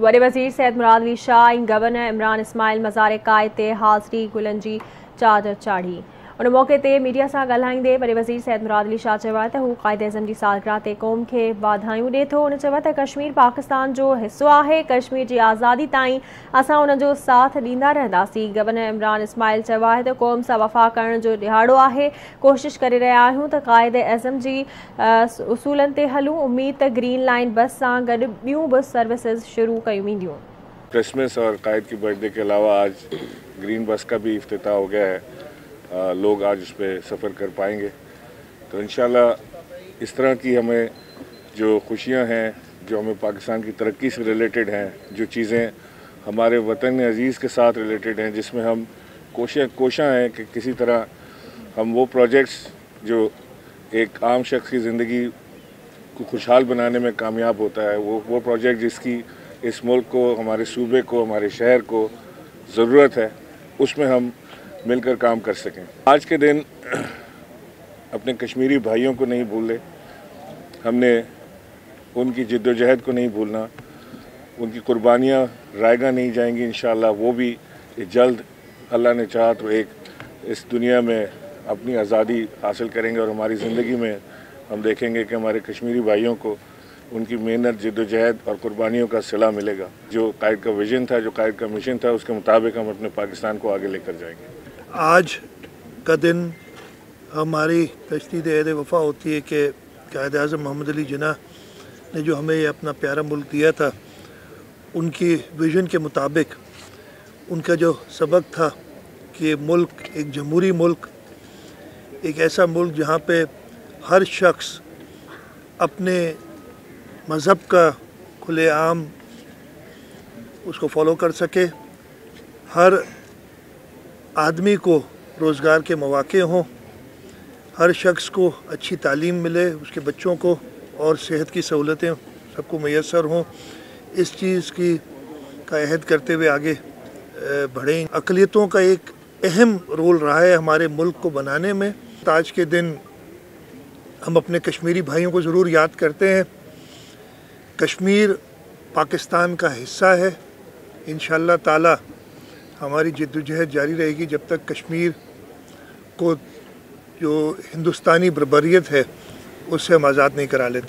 वॾे वज़ीर सैयद मुराद अली शाह ऐं गवर्नर इमरान इस्माइल मज़ार कायद ते हाज़िरी गुलनि जी चादर चाढ़ी। उन मौक़े ते मीडिया सां ॻाल्हाईंदे वॾे वज़ीर सैयद मुराद अली शाह चयो त हू क़ाइद एज़म जी सालगिरह ते क़ौम खे वाधायूं ॾिए थो। उन चयो त कश्मीर पाकिस्तान जो हिसो आहे। कश्मीर जी आज़ादी ताईं असां उन जो साथ ॾींदा रहंदासीं। गवर्नर इमरान इस्माइल चयो आहे त क़ौम सां वफ़ा करण जो ॾिहाड़ो आहे। कोशिश करे रहिया आहियूं त क़ाइद एज़म जी उसूलनि ते हलूं। उम्मीद त ग्रीन लाइन बस सां गॾु ॿियूं बि सर्विसिज शुरू कयूं वेंदियूं। क्रिसमस और कायद की बर्थडे के अलावा आज ग्रीन बस का भी इफ्तिताह हो गया है। लोग आज उस पर सफ़र कर पाएंगे। तो इंशाल्लाह इस तरह की हमें जो खुशियां हैं, जो हमें पाकिस्तान की तरक्की से रिलेटेड हैं, जो चीज़ें हमारे वतन अजीज़ के साथ रिलेटेड हैं, जिसमें हम कोशियां हैं कि किसी तरह हम वो प्रोजेक्ट्स जो एक आम शख्स की ज़िंदगी को खुशहाल बनाने में कामयाब होता है, वो प्रोजेक्ट जिसकी इस मुल्क को, हमारे सूबे को, हमारे शहर को ज़रूरत है, उसमें हम मिलकर काम कर सकें। आज के दिन अपने कश्मीरी भाइयों को नहीं भूले, हमने उनकी जिद्दोजहद को नहीं भूलना, उनकी कुर्बानियाँ रायगा नहीं जाएंगी। इंशाअल्लाह वो भी जल्द अल्लाह ने चाहा तो एक इस दुनिया में अपनी आज़ादी हासिल करेंगे और हमारी ज़िंदगी में हम देखेंगे कि हमारे कश्मीरी भाइयों को उनकी मेहनत, जिद्दोजहद और कुर्बानियों का सिला मिलेगा। जो कायद का विजन था, जो कायद का मिशन था, उसके मुताबिक हम अपने पाकिस्तान को आगे लेकर जाएंगे। आज का दिन हमारी तजदीद अहद वफ़ा होती है कि कायद आज़म मोहम्मद अली जिन्ना ने जो हमें अपना प्यारा मुल्क दिया था, उनकी विजन के मुताबिक उनका जो सबक था कि मुल्क एक जमहूरी मुल्क, एक ऐसा मुल्क जहाँ पे हर शख्स अपने मज़हब का खुलेआम उसको फॉलो कर सके, हर आदमी को रोज़गार के मौक़े हों, हर शख्स को अच्छी तालीम मिले, उसके बच्चों को, और सेहत की सहूलतें सबको मैसर हों। इस चीज़ का अहद करते हुए आगे बढ़ें। अक़लियतों का एक अहम रोल रहा है हमारे मुल्क को बनाने में। आज के दिन हम अपने कश्मीरी भाइयों को ज़रूर याद करते हैं। कश्मीर पाकिस्तान का हिस्सा है। इंशाअल्लाह ताला हमारी जिद्दोजहद जारी रहेगी जब तक कश्मीर को जो हिंदुस्तानी बर्बरियत है उससे हम आज़ाद नहीं करा लेते।